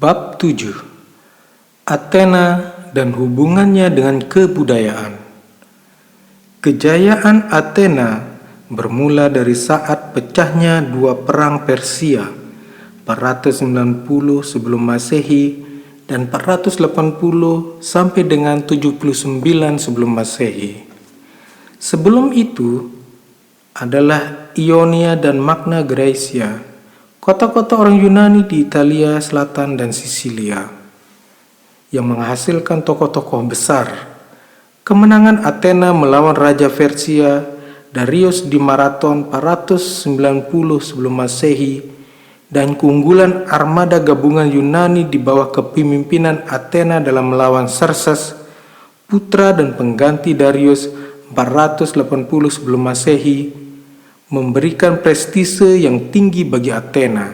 Bab 7. Athena dan hubungannya dengan kebudayaan. Kejayaan Athena bermula dari saat pecahnya dua perang Persia 490 sebelum Masehi dan 480 sampai dengan 79 sebelum Masehi. Sebelum itu adalah Ionia dan Magna Graecia, kota-kota orang Yunani di Italia Selatan dan Sisilia, yang menghasilkan tokoh-tokoh besar. Kemenangan Athena melawan Raja Persia Darius di Marathon 490 sebelum Masehi dan keunggulan armada gabungan Yunani di bawah kepemimpinan Athena dalam melawan Xerxes, putra dan pengganti Darius 480 sebelum Masehi, memberikan prestise yang tinggi bagi Athena.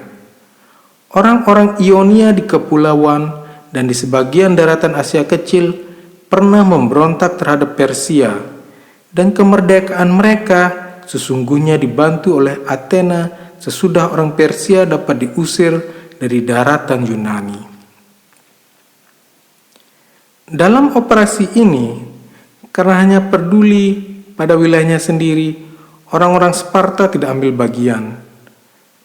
Orang-orang Ionia di kepulauan dan di sebagian daratan Asia Kecil pernah memberontak terhadap Persia, dan kemerdekaan mereka sesungguhnya dibantu oleh Athena sesudah orang Persia dapat diusir dari daratan Yunani. Dalam operasi ini, karena hanya peduli pada wilayahnya sendiri, orang-orang Sparta tidak ambil bagian.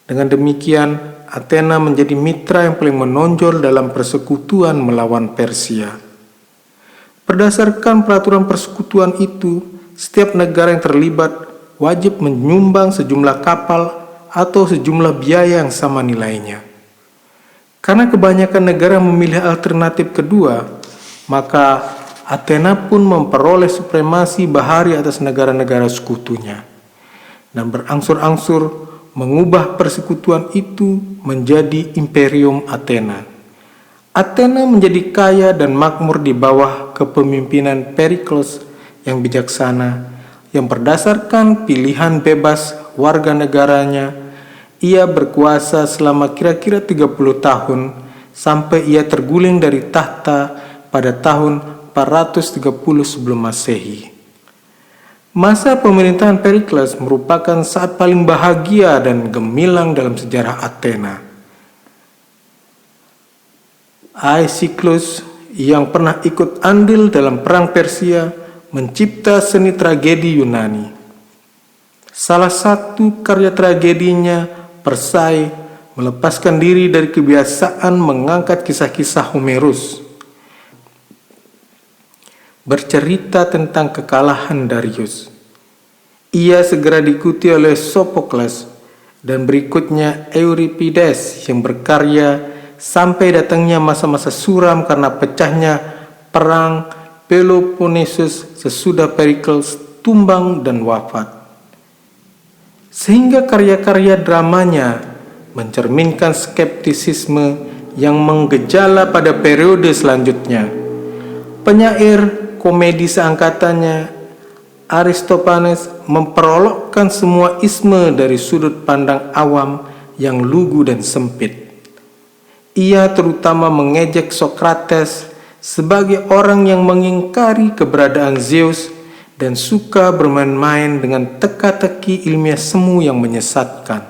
Dengan demikian, Athena menjadi mitra yang paling menonjol dalam persekutuan melawan Persia. Berdasarkan peraturan persekutuan itu, setiap negara yang terlibat wajib menyumbang sejumlah kapal atau sejumlah biaya yang sama nilainya. Karena kebanyakan negara memilih alternatif kedua, maka Athena pun memperoleh supremasi bahari atas negara-negara sekutunya dan berangsur-angsur mengubah persekutuan itu menjadi Imperium Athena. Athena menjadi kaya dan makmur di bawah kepemimpinan Perikles yang bijaksana, yang berdasarkan pilihan bebas warga negaranya. Ia berkuasa selama kira-kira 30 tahun sampai ia terguling dari tahta pada tahun 430 sebelum Masehi. Masa pemerintahan Perikles merupakan saat paling bahagia dan gemilang dalam sejarah Athena. Aeschylus yang pernah ikut andil dalam perang Persia mencipta seni tragedi Yunani. Salah satu karya tragedinya, Persai, melepaskan diri dari kebiasaan mengangkat kisah-kisah Homerus, bercerita tentang kekalahan Darius. Ia segera diikuti oleh Sophocles dan berikutnya Euripides yang berkarya sampai datangnya masa-masa suram karena pecahnya perang Peloponnesus sesudah Perikles tumbang dan wafat. Sehingga karya-karya dramanya mencerminkan skeptisisme yang menggejala pada periode selanjutnya. Penyair komedi seangkatannya, Aristophanes, memperolokkan semua isme dari sudut pandang awam yang lugu dan sempit. Ia terutama mengejek Socrates sebagai orang yang mengingkari keberadaan Zeus dan suka bermain-main dengan teka-teki ilmiah semu yang menyesatkan.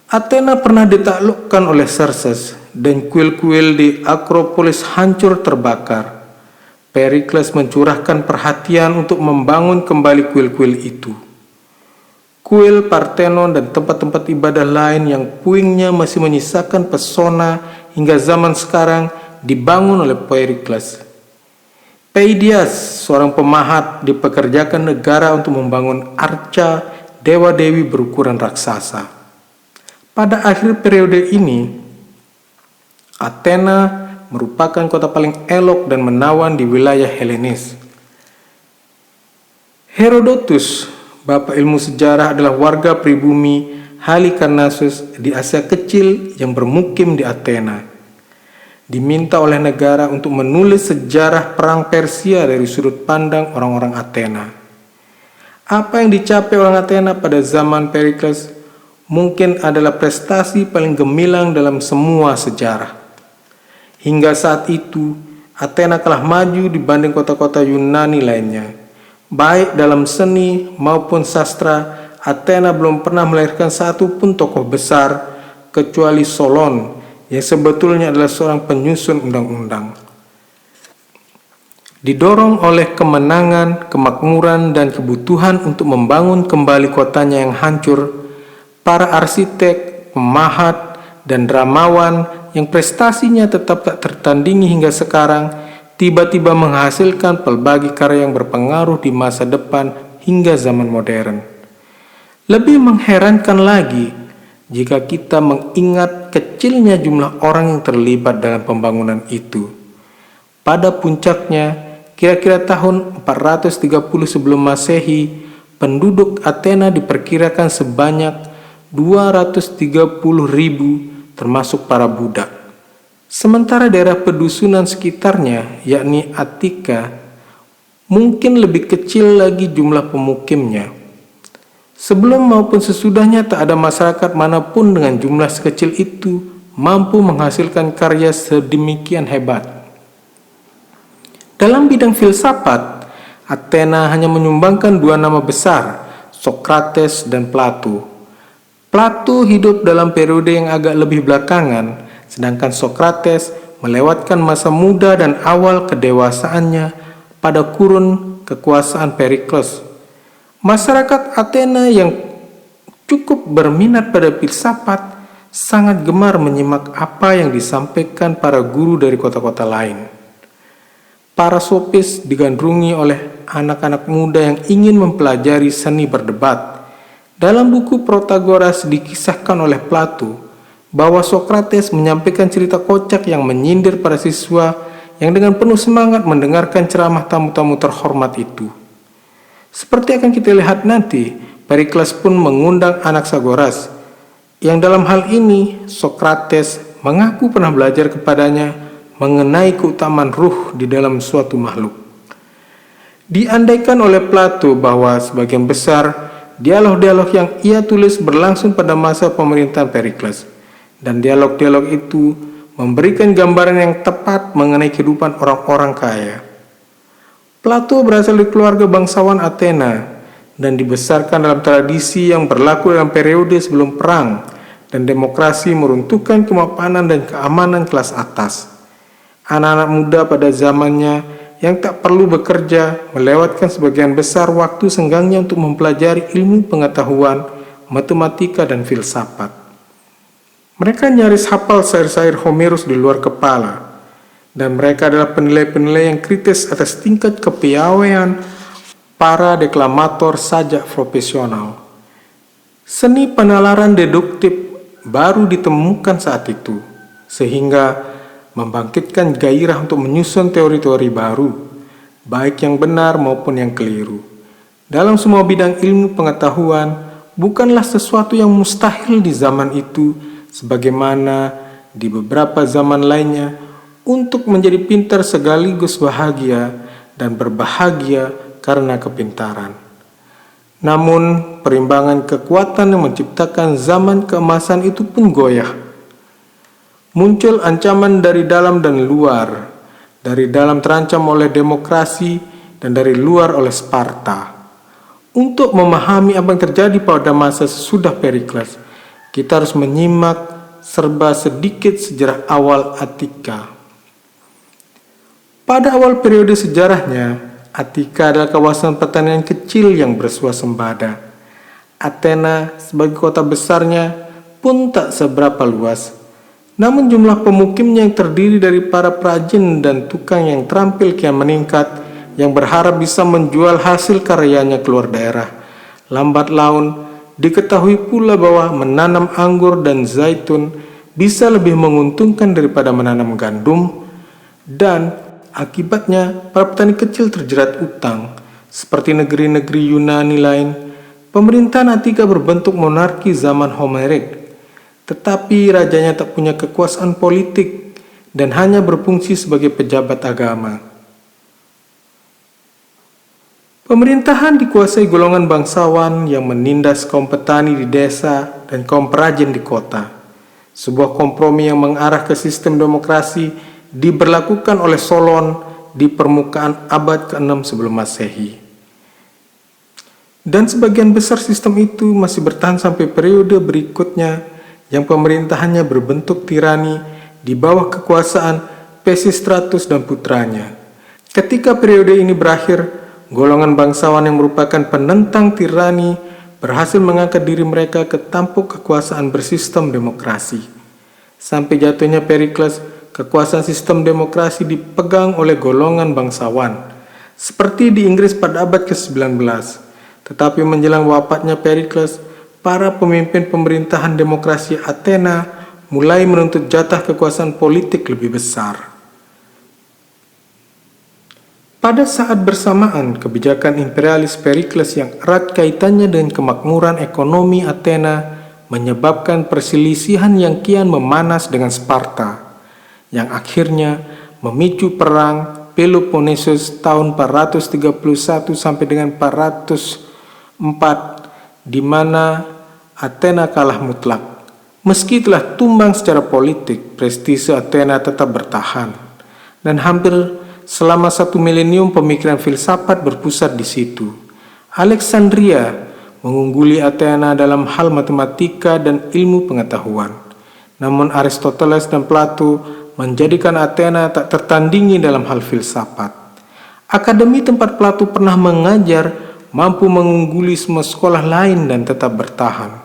Athena pernah ditaklukkan oleh Xerxes dan kuil-kuil di Akropolis hancur terbakar. Perikles mencurahkan perhatian untuk membangun kembali kuil-kuil itu. Kuil Parthenon dan tempat-tempat ibadah lain yang puingnya masih menyisakan pesona hingga zaman sekarang dibangun oleh Perikles. Peidias, seorang pemahat, dipekerjakan negara untuk membangun arca dewa-dewi berukuran raksasa. Pada akhir periode ini, Athena merupakan kota paling elok dan menawan di wilayah Helenis. Herodotus, bapak ilmu sejarah, adalah warga pribumi Halikarnassus di Asia Kecil yang bermukim di Athena. Diminta oleh negara untuk menulis sejarah perang Persia dari sudut pandang orang-orang Athena. Apa yang dicapai orang Athena pada zaman Perikles mungkin adalah prestasi paling gemilang dalam semua sejarah. Hingga saat itu, Athena kalah maju dibanding kota-kota Yunani lainnya. Baik dalam seni maupun sastra, Athena belum pernah melahirkan satu pun tokoh besar kecuali Solon yang sebetulnya adalah seorang penyusun undang-undang. Didorong oleh kemenangan, kemakmuran, dan kebutuhan untuk membangun kembali kotanya yang hancur, para arsitek, pemahat, dan dramawan yang prestasinya tetap tak tertandingi hingga sekarang, tiba-tiba menghasilkan pelbagai karya yang berpengaruh di masa depan hingga zaman modern. Lebih mengherankan lagi jika kita mengingat kecilnya jumlah orang yang terlibat dalam pembangunan itu. Pada puncaknya, kira-kira tahun 430 sebelum Masehi, penduduk Athena diperkirakan sebanyak 230.000, termasuk para budak. Sementara daerah pedusunan sekitarnya, yakni Attika, mungkin lebih kecil lagi jumlah pemukimnya. Sebelum maupun sesudahnya tak ada masyarakat manapun dengan jumlah sekecil itu mampu menghasilkan karya sedemikian hebat. Dalam bidang filsafat, Athena hanya menyumbangkan dua nama besar, Sokrates dan Plato. Plato hidup dalam periode yang agak lebih belakangan, sedangkan Sokrates melewatkan masa muda dan awal kedewasaannya pada kurun kekuasaan Perikles. Masyarakat Athena yang cukup berminat pada filsafat sangat gemar menyimak apa yang disampaikan para guru dari kota-kota lain. Para sofis digandrungi oleh anak-anak muda yang ingin mempelajari seni berdebat. Dalam buku Protagoras dikisahkan oleh Plato bahwa Sokrates menyampaikan cerita kocak yang menyindir para siswa yang dengan penuh semangat mendengarkan ceramah tamu-tamu terhormat itu. Seperti akan kita lihat nanti, Perikles pun mengundang Anaxagoras, yang dalam hal ini Sokrates mengaku pernah belajar kepadanya mengenai keutamaan ruh di dalam suatu makhluk. Diandaikan oleh Plato bahwa sebagian besar dialog-dialog yang ia tulis berlangsung pada masa pemerintahan Perikles, dan dialog-dialog itu memberikan gambaran yang tepat mengenai kehidupan orang-orang kaya. Plato berasal dari keluarga bangsawan Athena dan dibesarkan dalam tradisi yang berlaku dalam periode sebelum perang dan demokrasi meruntuhkan kemapanan dan keamanan kelas atas. Anak-anak muda pada zamannya yang tak perlu bekerja melewatkan sebagian besar waktu senggangnya untuk mempelajari ilmu pengetahuan, matematika, dan filsafat. Mereka nyaris hafal syair-syair Homerus di luar kepala, dan mereka adalah penilai-penilai yang kritis atas tingkat kepiawaian para deklamator sajak profesional. Seni penalaran deduktif baru ditemukan saat itu, sehingga membangkitkan gairah untuk menyusun teori-teori baru, baik yang benar maupun yang keliru. Dalam semua bidang ilmu pengetahuan, bukanlah sesuatu yang mustahil di zaman itu, sebagaimana di beberapa zaman lainnya, untuk menjadi pintar sekaligus bahagia dan berbahagia karena kepintaran. Namun, perimbangan kekuatan yang menciptakan zaman keemasan itu pun goyah. Muncul ancaman dari dalam dan luar. Dari dalam terancam oleh demokrasi dan dari luar oleh Sparta. Untuk memahami apa yang terjadi pada masa sesudah Perikles, kita harus menyimak serba sedikit sejarah awal Attika. Pada awal periode sejarahnya, Attika adalah kawasan pertanian kecil yang bersuasembada. Athena sebagai kota besarnya pun tak seberapa luas. Namun jumlah pemukimnya yang terdiri dari para perajin dan tukang yang terampil kian meningkat, yang berharap bisa menjual hasil karyanya keluar daerah. Lambat laun, diketahui pula bahwa menanam anggur dan zaitun bisa lebih menguntungkan daripada menanam gandum, dan akibatnya para petani kecil terjerat utang. Seperti negeri-negeri Yunani lain, pemerintahan Attika berbentuk monarki zaman Homerik, tetapi rajanya tak punya kekuasaan politik dan hanya berfungsi sebagai pejabat agama. Pemerintahan dikuasai golongan bangsawan yang menindas kaum petani di desa dan kaum perajin di kota. Sebuah kompromi yang mengarah ke sistem demokrasi diberlakukan oleh Solon di permukaan abad ke-6 sebelum Masehi. Dan sebagian besar sistem itu masih bertahan sampai periode berikutnya yang pemerintahannya berbentuk tirani di bawah kekuasaan Pisistratus dan putranya. Ketika periode ini berakhir, golongan bangsawan yang merupakan penentang tirani berhasil mengangkat diri mereka ke tampuk kekuasaan bersistem demokrasi. Sampai jatuhnya Perikles, kekuasaan sistem demokrasi dipegang oleh golongan bangsawan, seperti di Inggris pada abad ke-19. Tetapi menjelang wafatnya Perikles, para pemimpin pemerintahan demokrasi Athena mulai menuntut jatah kekuasaan politik lebih besar. Pada saat bersamaan, kebijakan imperialis Perikles yang erat kaitannya dengan kemakmuran ekonomi Athena menyebabkan perselisihan yang kian memanas dengan Sparta, yang akhirnya memicu perang Peloponnesus tahun 431 sampai dengan 404, di mana Athena kalah mutlak. Meski telah tumbang secara politik, prestise Athena tetap bertahan, dan hampir selama 1 milenium pemikiran filsafat berpusat di situ. Alexandria mengungguli Athena dalam hal matematika dan ilmu pengetahuan. Namun Aristoteles dan Plato menjadikan Athena tak tertandingi dalam hal filsafat. Akademi tempat Plato pernah mengajar mampu mengungguli semua sekolah lain dan tetap bertahan.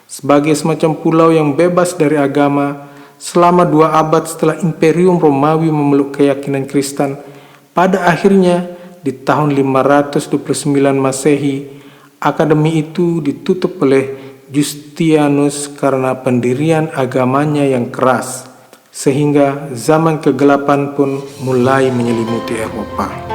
Sebagai semacam pulau yang bebas dari agama, selama 2 abad setelah Imperium Romawi memeluk keyakinan Kristen, pada akhirnya di tahun 529 Masehi, akademi itu ditutup oleh Justianus karena pendirian agamanya yang keras, sehingga zaman kegelapan pun mulai menyelimuti Eropa.